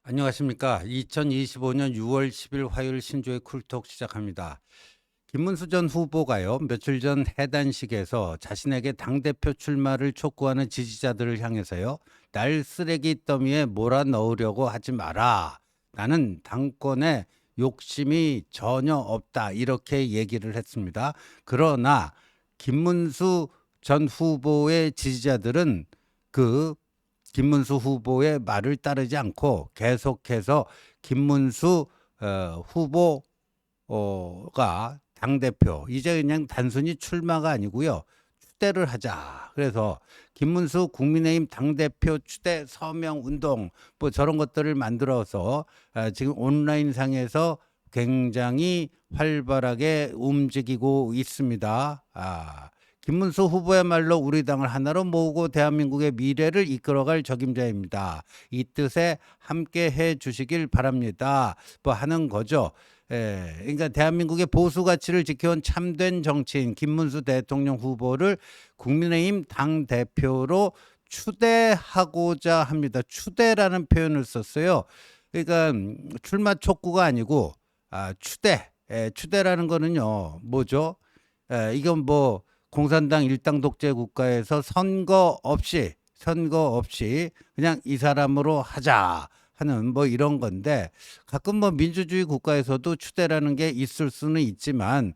안녕하십니까. 2025년 6월 10일 화요일 신조의 쿨톡 시작합니다. 김문수 전 후보가요, 며칠 전 해단식에서 자신에게 당대표 출마를 촉구하는 지지자들을 향해서요, 날 쓰레기 더미에 몰아넣으려고 하지 마라. 나는 당권에 욕심이 전혀 없다. 이렇게 얘기를 했습니다. 그러나 김문수 전 후보의 지지자들은 그 김문수 후보의 말을 따르지 않고 계속해서 김문수 후보가 당대표, 이제 그냥 단순히 출마가 아니고요, 추대를 하자. 그래서 김문수 국민의힘 당대표 추대 서명 운동 뭐 저런 것들을 만들어서 지금 온라인상에서 굉장히 활발하게 움직이고 있습니다. 김문수 후보야말로 우리 당을 하나로 모으고 대한민국의 미래를 이끌어갈 적임자입니다. 이 뜻에 함께 해 주시길 바랍니다. 뭐 하는 거죠. 그러니까 대한민국의 보수 가치를 지켜온 참된 정치인 김문수 대통령 후보를 국민의힘 당대표로 추대하고자 합니다. 추대라는 표현을 썼어요. 그러니까 출마 촉구가 아니고 추대. 추대라는 거는요, 뭐죠? 이건 뭐 공산당 일당 독재 국가에서 선거 없이 그냥 이 사람으로 하자 하는 뭐 이런 건데, 가끔 뭐 민주주의 국가에서도 추대라는 게 있을 수는 있지만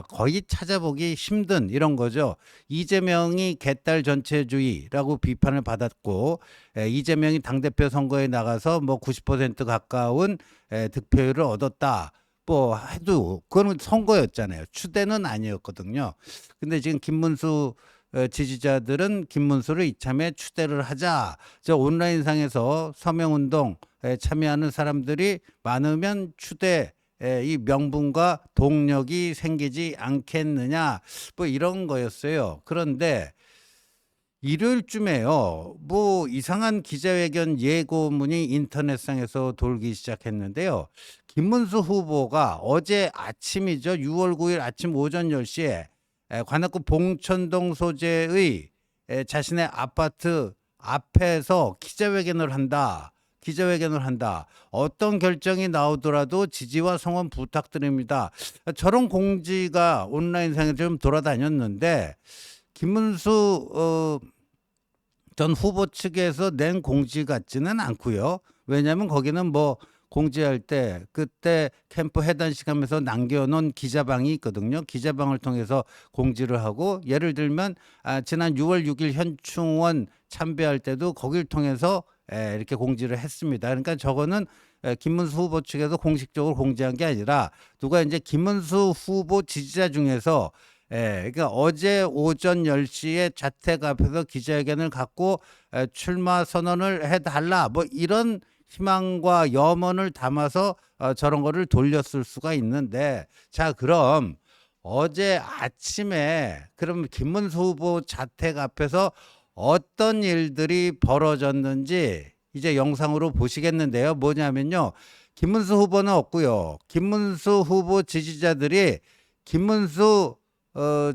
거의 찾아보기 힘든 이런 거죠. 이재명이 개딸 전체주의라고 비판을 받았고, 이재명이 당대표 선거에 나가서 뭐 90% 가까운 득표율을 얻었다. 뭐 해도 그거는 선거였잖아요. 추대는 아니었거든요. 근데 지금 김문수 지지자들은 김문수를 이참에 추대를 하자. 저 온라인상에서 서명운동에 참여하는 사람들이 많으면 추대 이 명분과 동력이 생기지 않겠느냐. 뭐 이런 거였어요. 그런데 일요일쯤에요, 뭐 이상한 기자회견 예고문이 인터넷상에서 돌기 시작했는데요. 김문수 후보가 어제 아침이죠. 6월 9일 아침 오전 10시에 관악구 봉천동 소재의 자신의 아파트 앞에서 기자회견을 한다. 기자회견을 한다. 어떤 결정이 나오더라도 지지와 성원 부탁드립니다. 저런 공지가 온라인상에 좀 돌아다녔는데, 김문수 전 후보 측에서 낸 공지 같지는 않고요. 왜냐하면 거기는 뭐 공지할 때 그때 캠프 해단식 하면서 남겨놓은 기자방이 있거든요. 기자방을 통해서 공지를 하고, 예를 들면 지난 6월 6일 현충원 참배할 때도 거길 통해서 이렇게 공지를 했습니다. 그러니까 저거는 김문수 후보 측에서 공식적으로 공지한 게 아니라 누가 이제 김문수 후보 지지자 중에서 그러니까 어제 오전 10시에 자택 앞에서 기자회견을 갖고 출마 선언을 해달라, 뭐 이런 희망과 염원을 담아서 저런 거를 돌렸을 수가 있는데, 자, 그럼 어제 아침에 그럼 김문수 후보 자택 앞에서 어떤 일들이 벌어졌는지 이제 영상으로 보시겠는데요. 뭐냐면요, 김문수 후보는 없고요, 김문수 후보 지지자들이 김문수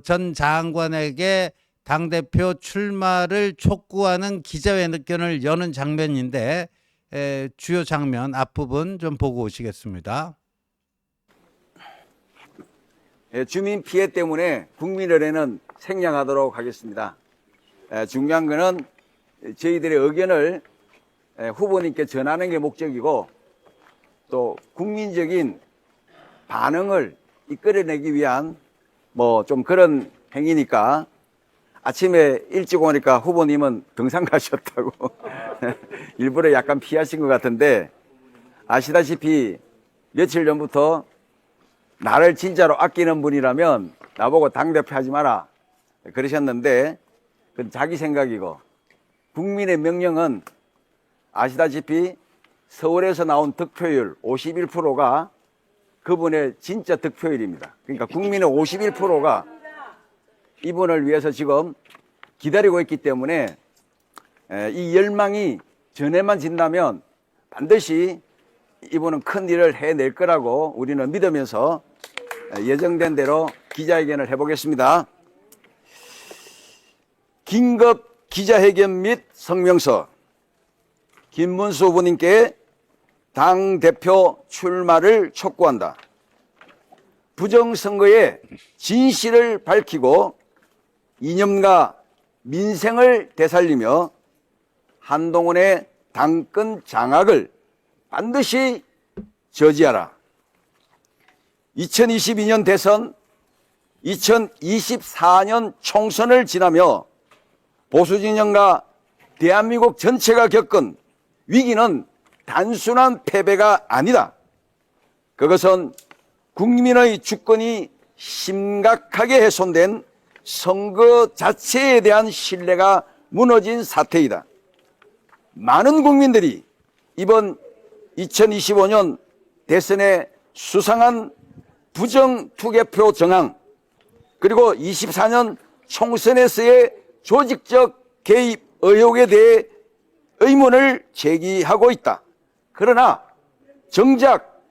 전 장관에게 당대표 출마를 촉구하는 기자회견을 여는 장면인데, 주요 장면 앞부분 좀 보고 오시겠습니다. 주민 피해 때문에 국민의례는 생략하도록 하겠습니다. 중요한 것은 저희들의 의견을 후보님께 전하는 게 목적이고, 또 국민적인 반응을 이끌어내기 위한 뭐 좀 그런 행위니까, 아침에 일찍 오니까 후보님은 등산 가셨다고 일부러 약간 피하신 것 같은데, 아시다시피 며칠 전부터 나를 진짜로 아끼는 분이라면 나보고 당대표 하지 마라 그러셨는데, 그건 자기 생각이고, 국민의 명령은 아시다시피 서울에서 나온 득표율 51%가 그분의 진짜 득표율입니다. 그러니까 국민의 51%가 이분을 위해서 지금 기다리고 있기 때문에, 이 열망이 전에만 진다면 반드시 이분은 큰 일을 해낼 거라고 우리는 믿으면서 예정된 대로 기자회견을 해보겠습니다. 긴급 기자회견 및 성명서, 김문수 후보님께 당대표 출마를 촉구한다. 부정선거의 진실을 밝히고 이념과 민생을 되살리며 한동훈의 당권 장악을 반드시 저지하라. 2022년 대선, 2024년 총선을 지나며 보수진영과 대한민국 전체가 겪은 위기는 단순한 패배가 아니다. 그것은 국민의 주권이 심각하게 훼손된 선거 자체에 대한 신뢰가 무너진 사태이다. 많은 국민들이 이번 2025년 대선의 수상한 부정투개표 정황, 그리고 24년 총선에서의 조직적 개입 의혹에 대해 의문을 제기하고 있다. 그러나 정작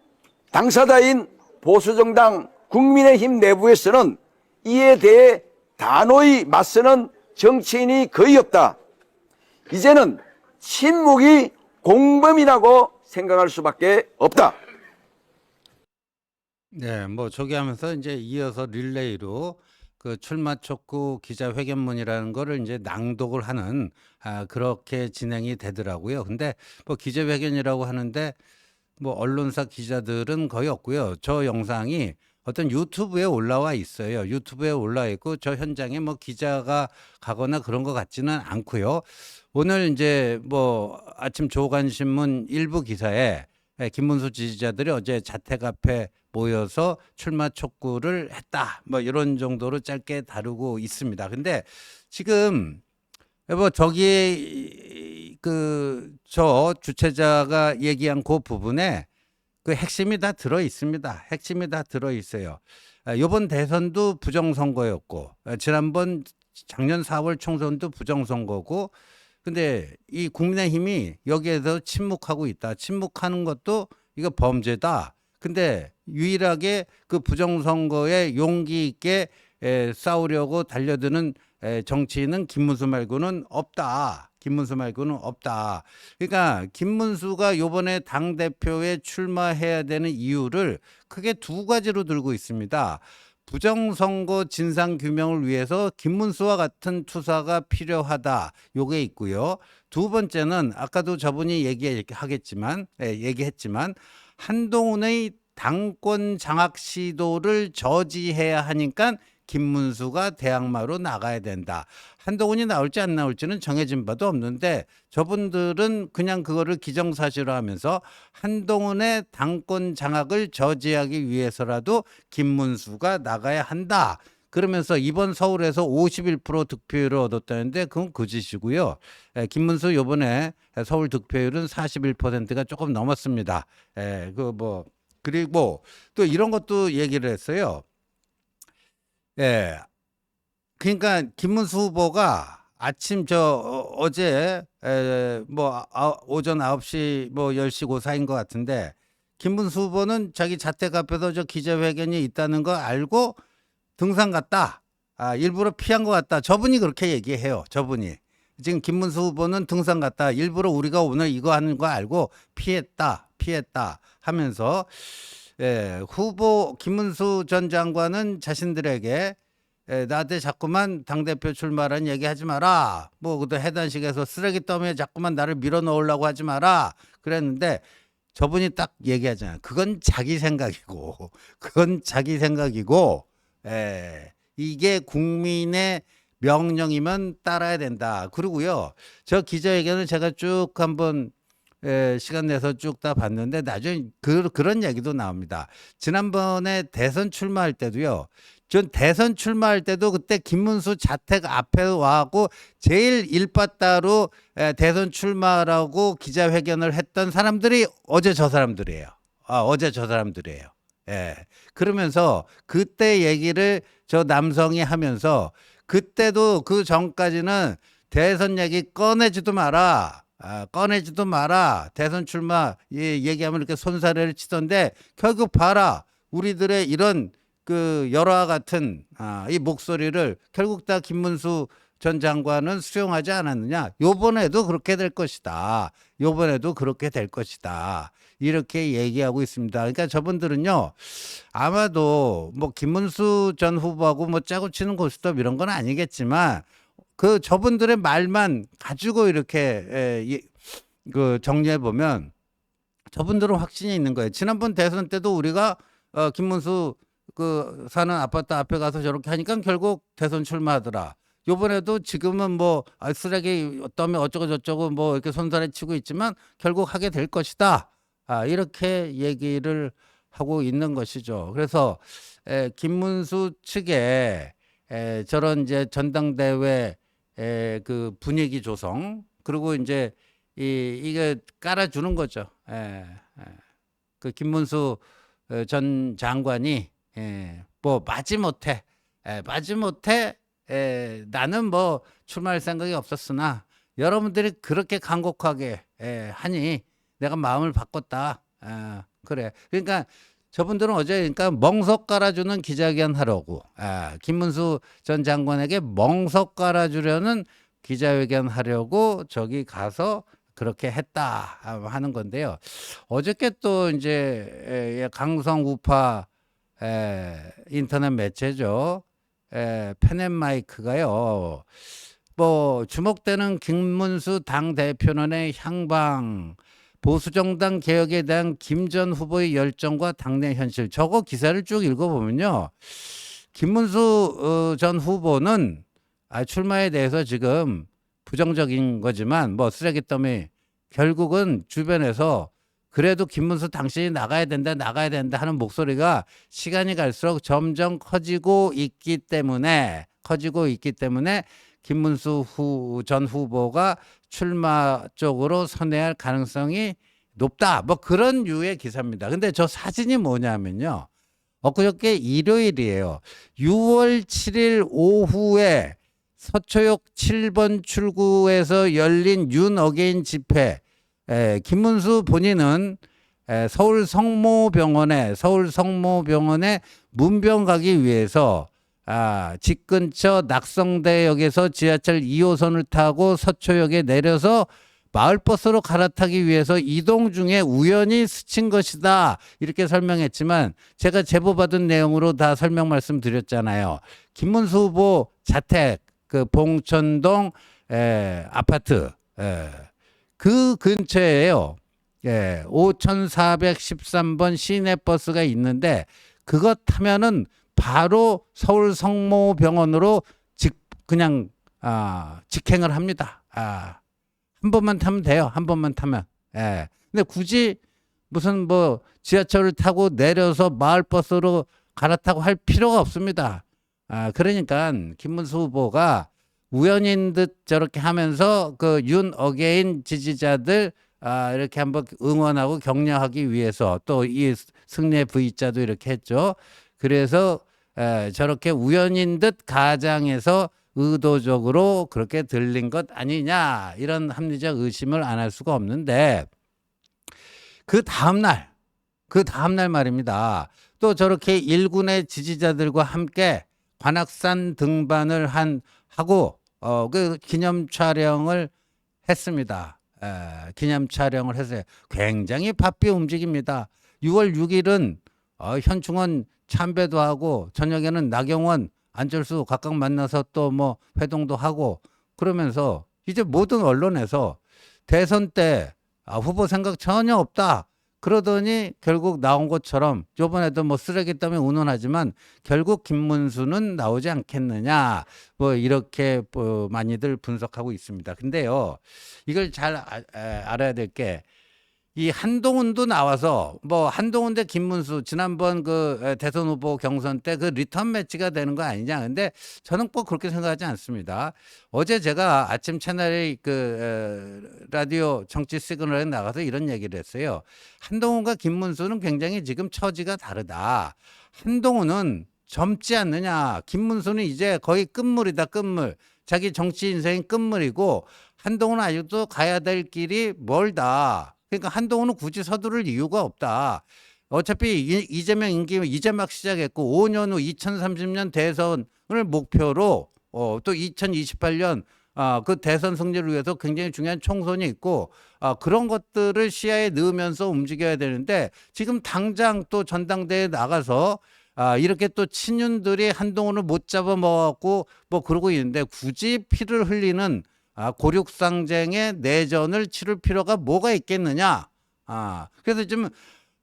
당사자인 보수정당 국민의힘 내부에서는 이에 대해 단호히 맞서는 정치인이 거의 없다. 이제는 침묵이 공범이라고 생각할 수밖에 없다. 네, 뭐 저기 하면서 이제 이어서 릴레이로 그 출마 촉구 기자회견문이라는 거를 이제 낭독을 하는 그렇게 진행이 되더라고요. 근데 뭐 기자회견이라고 하는데 뭐 언론사 기자들은 거의 없고요. 저 영상이 어떤 유튜브에 올라와 있어요. 유튜브에 올라와 있고 저 현장에 뭐 기자가 가거나 그런 것 같지는 않고요. 오늘 이제 뭐 아침 조간신문 일부 기사에 김문수 지지자들이 어제 자택 앞에 모여서 출마 촉구를 했다. 뭐 이런 정도로 짧게 다루고 있습니다. 근데 지금 뭐 저기 그 저 주최자가 얘기한 그 부분에 그 핵심이 다 들어 있습니다. 핵심이 다 들어 있어요. 이번 대선도 부정선거였고 지난번 작년 4월 총선도 부정선거고 근데 이 국민의힘이 여기에서 침묵하고 있다. 침묵하는 것도 이거 범죄다. 근데 유일하게 그 부정선거에 용기 있게 싸우려고 달려드는 정치인은 김문수 말고는 없다. 김문수 말고는 없다. 그러니까 김문수가 요번에 당대표에 출마해야 되는 이유를 크게 두 가지로 들고 있습니다. 부정선거 진상규명을 위해서 김문수와 같은 투사가 필요하다. 요게 있고요. 두 번째는 아까도 저분이 얘기했지만 한동훈의 당권 장악 시도를 저지해야 하니까 김문수가 대항마로 나가야 된다. 한동훈이 나올지 안 나올지는 정해진 바도 없는데 저분들은 그냥 그거를 기정사실로 하면서 한동훈의 당권 장악을 저지하기 위해서라도 김문수가 나가야 한다. 그러면서 이번 서울에서 51% 득표율을 얻었다는데 그건 거짓이고요. 김문수 요번에 서울 득표율은 41%가 조금 넘었습니다. 그리고 또 이런 것도 얘기를 했어요. 그러니까 김문수 후보가 아침 어제 오전 9시 뭐 10시 그 사이인 것 같은데 김문수 후보는 자기 자택 앞에서 저 기자회견이 있다는 거 알고 등산 갔다. 일부러 피한 것 같다. 저분이 그렇게 얘기해요. 저분이. 지금 김문수 후보는 등산 갔다. 일부러 우리가 오늘 이거 하는 거 알고 피했다 하면서 후보 김문수 전 장관은 자신들에게 나한테 자꾸만 당대표 출마라는 얘기하지 마라. 뭐 그것도 해단식에서 쓰레기 더미에 자꾸만 나를 밀어넣으려고 하지 마라. 그랬는데 저분이 딱 얘기하잖아요. 그건 자기 생각이고 이게 국민의 명령이면 따라야 된다. 그리고요. 저 기자회견을 제가 쭉 한번 시간 내서 쭉 다 봤는데 나중에 그런 얘기도 나옵니다. 지난번에 대선 출마할 때도요. 전 대선 출마할 때도 그때 김문수 자택 앞에 와고 제일 일바따로 대선 출마라고 기자회견을 했던 사람들이 어제 저 사람들이에요. 그러면서 그때 얘기를 저 남성이 하면서 그때도 그 전까지는 대선 얘기 꺼내지도 마라. 대선 출마 얘기하면 이렇게 손사래를 치던데 결국 봐라. 우리들의 이런 그 열화와 같은 이 목소리를 결국 다 김문수 전 장관은 수용하지 않았느냐? 요번에도 그렇게 될 것이다. 요번에도 그렇게 될 것이다. 이렇게 얘기하고 있습니다. 그러니까 저분들은요, 아마도 뭐 김문수 전 후보하고 뭐 짜고 치는 고스톱 이런 건 아니겠지만 그 저분들의 말만 가지고 이렇게 그 정리해 보면 저분들은 확신이 있는 거예요. 지난번 대선 때도 우리가 김문수 그 사는 아파트 앞에 가서 저렇게 하니까 결국 대선 출마하더라. 요번에도 지금은 뭐 쓰레기 때문에 어쩌고 저쩌고 뭐 이렇게 손살에 치고 있지만 결국 하게 될 것이다. 이렇게 얘기를 하고 있는 것이죠. 그래서 김문수 측에 저런 이제 전당대회 그 분위기 조성 그리고 이제 이게 깔아주는 거죠. 그 김문수 전 장관이 뭐 마지못해 나는 뭐 출마할 생각이 없었으나 여러분들이 그렇게 간곡하게 하니 내가 마음을 바꿨다. 그래. 그러니까 저분들은 어제 그러니까 멍석 깔아주는 기자회견 하려고 김문수 전 장관에게 멍석 깔아주려는 기자회견 하려고 저기 가서 그렇게 했다 하는 건데요. 어저께 또 이제 강성 우파 인터넷 매체죠. 펜앤마이크가요. 뭐 주목되는 김문수 당 대표론의 향방, 보수정당 개혁에 대한 김 전 후보의 열정과 당내 현실. 저거 기사를 쭉 읽어보면요. 김문수 전 후보는 출마에 대해서 지금 부정적인 거지만 뭐 쓰레기 더미 결국은 주변에서 그래도 김문수 당신이 나가야 된다 하는 목소리가 시간이 갈수록 점점 커지고 있기 때문에 김문수 전 후보가 출마 쪽으로 선회할 가능성이 높다. 뭐 그런 류의 기사입니다. 근데 저 사진이 뭐냐면요. 엊그저께 일요일이에요. 6월 7일 오후에 서초역 7번 출구에서 열린 윤 어게인 집회. 김문수 본인은 서울 성모병원에 문병 가기 위해서 집 근처 낙성대역에서 지하철 2호선을 타고 서초역에 내려서 마을버스로 갈아타기 위해서 이동 중에 우연히 스친 것이다. 이렇게 설명했지만 제가 제보받은 내용으로 다 설명 말씀드렸잖아요. 김문수 후보 자택 그 봉천동 아파트 그 근처에요. 5413번 시내버스가 있는데 그거 타면은 바로 서울 성모병원으로 그냥 직행을 합니다. 한 번만 타면 돼요. 한 번만 타면. 근데 굳이 무슨 뭐 지하철을 타고 내려서 마을버스로 갈아타고 할 필요가 없습니다. 그러니까 김문수 후보가 우연인 듯 저렇게 하면서 그 윤 어게인 지지자들 이렇게 한번 응원하고 격려하기 위해서 또 이 승리의 V자도 이렇게 했죠. 그래서 저렇게 우연인 듯 가장해서 의도적으로 그렇게 들린 것 아니냐 이런 합리적 의심을 안 할 수가 없는데 그 다음날 말입니다. 또 저렇게 일군의 지지자들과 함께 관악산 등반을 하고 그 기념 촬영을 했습니다. 기념 촬영을 했어요. 굉장히 바삐 움직입니다. 6월 6일은 현충원 참배도 하고 저녁에는 나경원, 안철수 각각 만나서 또 뭐 회동도 하고 그러면서 이제 모든 언론에서 대선 때 후보 생각 전혀 없다. 그러더니 결국 나온 것처럼 이번에도 뭐 쓰레기 때문에 운운하지만 결국 김문수는 나오지 않겠느냐 뭐 이렇게 뭐 많이들 분석하고 있습니다. 근데요 이걸 잘 알아야 될 게 이 한동훈도 나와서 뭐 한동훈 대 김문수 지난번 그 대선 후보 경선 때 그 리턴 매치가 되는 거 아니냐. 근데 저는 꼭 그렇게 생각하지 않습니다. 어제 제가 아침 채널의 그 라디오 정치 시그널에 나가서 이런 얘기를 했어요. 한동훈과 김문수는 굉장히 지금 처지가 다르다. 한동훈은 젊지 않느냐. 김문수는 이제 거의 끝물이다. 끝물. 자기 정치 인생이 끝물이고 한동훈은 아직도 가야 될 길이 멀다. 그러니까 한동훈은 굳이 서두를 이유가 없다. 어차피 이재명 임기 이제 막 시작했고 5년 후 2030년 대선을 목표로 또 2028년 그 대선 승리를 위해서 굉장히 중요한 총선이 있고 그런 것들을 시야에 넣으면서 움직여야 되는데 지금 당장 또 전당대회에 나가서 이렇게 또 친윤들이 한동훈을 못 잡아먹었고 뭐 그러고 있는데 굳이 피를 흘리는 고륙상쟁의 내전을 치를 필요가 뭐가 있겠느냐. 그래서 지금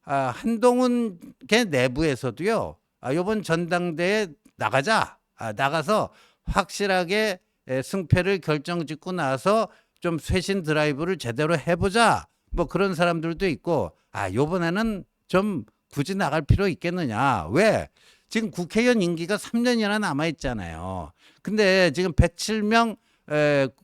한동훈 걔 내부에서도요. 이번 전당대회에 나가자. 나가서 확실하게 승패를 결정짓고 나서 좀 쇄신 드라이브를 제대로 해보자. 뭐 그런 사람들도 있고 요번에는 좀 굳이 나갈 필요 있겠느냐. 왜? 지금 국회의원 임기가 3년이나 남아있잖아요. 근데 지금 107명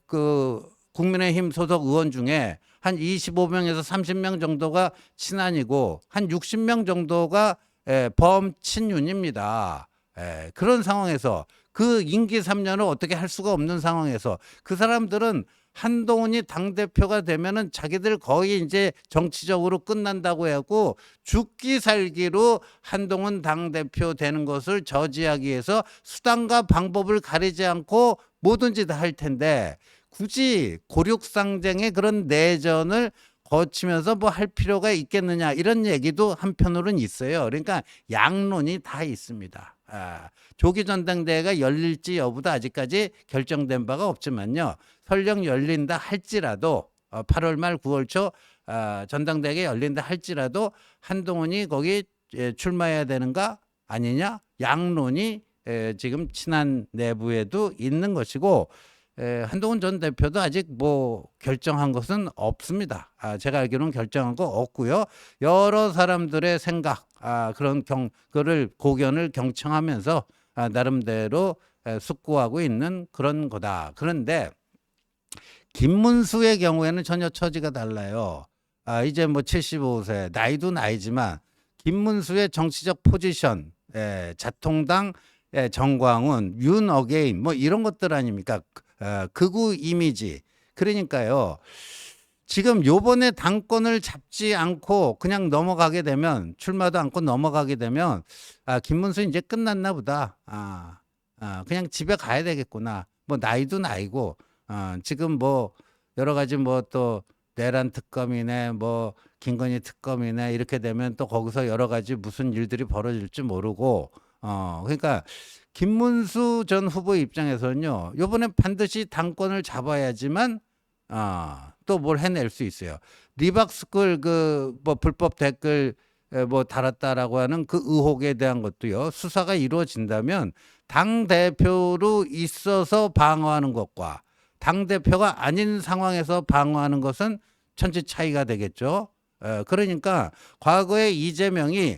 그 국민의힘 소속 의원 중에 한 25명에서 30명 정도가 친한이고 한 60명 정도가 범친윤입니다. 그런 상황에서 그 임기 3년을 어떻게 할 수가 없는 상황에서 그 사람들은 한동훈이 당대표가 되면은 자기들 거의 이제 정치적으로 끝난다고 하고 죽기 살기로 한동훈 당대표 되는 것을 저지하기 위해서 수단과 방법을 가리지 않고 뭐든지 다 할 텐데 굳이 고륙상쟁의 그런 내전을 거치면서 뭐 할 필요가 있겠느냐 이런 얘기도 한편으로는 있어요. 그러니까 양론이 다 있습니다. 조기 전당대회가 열릴지 여부도 아직까지 결정된 바가 없지만요. 설령 열린다 할지라도 8월 말 9월 초 전당대회가 열린다 할지라도 한동훈이 거기 출마해야 되는가 아니냐 양론이 지금 친한 내부에도 있는 것이고 한동훈 전 대표도 아직 뭐 결정한 것은 없습니다. 제가 알기로는 결정한 거 없고요. 여러 사람들의 생각 그런 그를 고견을 경청하면서 나름대로 숙고하고 있는 그런 거다. 그런데 김문수의 경우에는 전혀 처지가 달라요. 이제 뭐 75세 나이도 나이지만 김문수의 정치적 포지션 자통당 정광훈 윤 어게인 뭐 이런 것들 아닙니까? 극우 이미지. 그러니까요. 지금 요번에 당권을 잡지 않고 그냥 넘어가게 되면 출마도 않고 넘어가게 되면 김문수 이제 끝났나 보다. 그냥 집에 가야 되겠구나. 뭐 나이도 나이고 지금 뭐 여러 가지 뭐 또 내란 특검이네 뭐 김건희 특검이네 이렇게 되면 또 거기서 여러 가지 무슨 일들이 벌어질지 모르고 그러니까 김문수 전 후보 입장에서는요. 요번에 반드시 당권을 잡아야지만 또 뭘 해낼 수 있어요. 리박스쿨 그 뭐 불법 댓글 뭐 달았다라고 하는 그 의혹에 대한 것도요. 수사가 이루어진다면 당 대표로 있어서 방어하는 것과 당 대표가 아닌 상황에서 방어하는 것은 천지 차이가 되겠죠. 그러니까 과거에 이재명이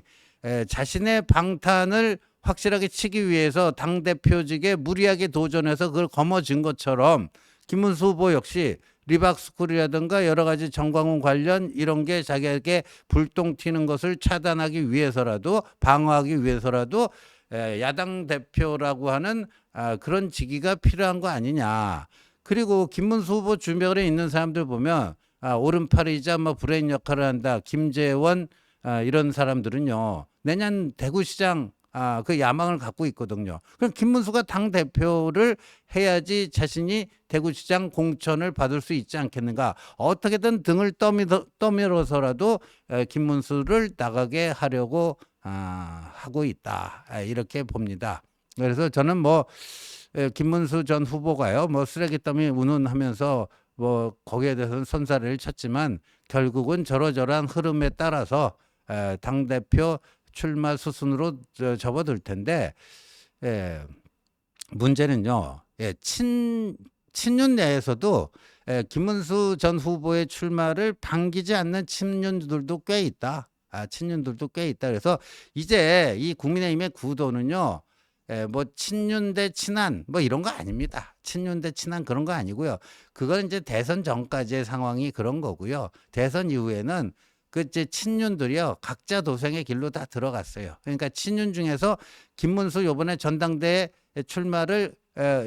자신의 방탄을 확실하게 치기 위해서 당대표직에 무리하게 도전해서 그걸 거머쥔 것처럼 김문수 후보 역시 리박스쿨이라든가 여러 가지 정광훈 관련 이런 게 자기에게 불똥 튀는 것을 차단하기 위해서라도 방어하기 위해서라도 야당 대표라고 하는 그런 직위가 필요한 거 아니냐. 그리고 김문수 후보 주변에 있는 사람들 보면 오른팔이자 뭐 브레인 역할을 한다. 김재원 이런 사람들은요. 내년 대구시장 그 야망을 갖고 있거든요. 그럼 김문수가 당 대표를 해야지 자신이 대구시장 공천을 받을 수 있지 않겠는가? 어떻게든 등을 떠밀어서라도 김문수를 나가게 하려고 하고 있다. 이렇게 봅니다. 그래서 저는 뭐 김문수 전 후보가요, 뭐 쓰레기 더미 운운하면서 뭐 거기에 대해서는 선사를 쳤지만 결국은 저러저러한 흐름에 따라서 당 대표 출마 수순으로 접어들 텐데 문제는요. 친윤 내에서도 김문수 전 후보의 출마를 반기지 않는 친윤들도 꽤 있다. 친윤들도 꽤 있다. 그래서 이제 이 국민의힘의 구도는요. 뭐 친윤 대 친한 뭐 이런 거 아닙니다. 친윤 대 친한 그런 거 아니고요. 그건 이제 대선 전까지의 상황이 그런 거고요. 대선 이후에는 그 이제 친윤들이요 각자 도생의 길로 다 들어갔어요. 그러니까 친윤 중에서 김문수 요번에 전당대회 출마를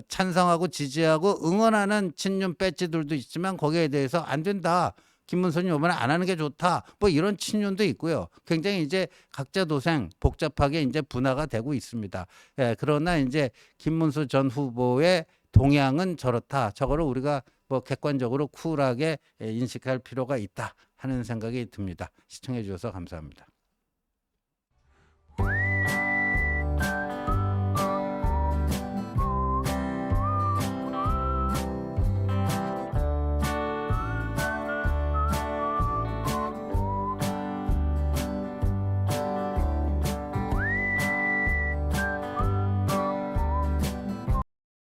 찬성하고 지지하고 응원하는 친윤 배지들도 있지만 거기에 대해서 안 된다. 김문수는 이번에 안 하는 게 좋다. 뭐 이런 친윤도 있고요. 굉장히 이제 각자 도생 복잡하게 이제 분화가 되고 있습니다. 예, 그러나 이제 김문수 전 후보의 동향은 저렇다. 저거를 우리가 뭐 객관적으로 쿨하게 인식할 필요가 있다 하는 생각이 듭니다. 시청해 주셔서 감사합니다.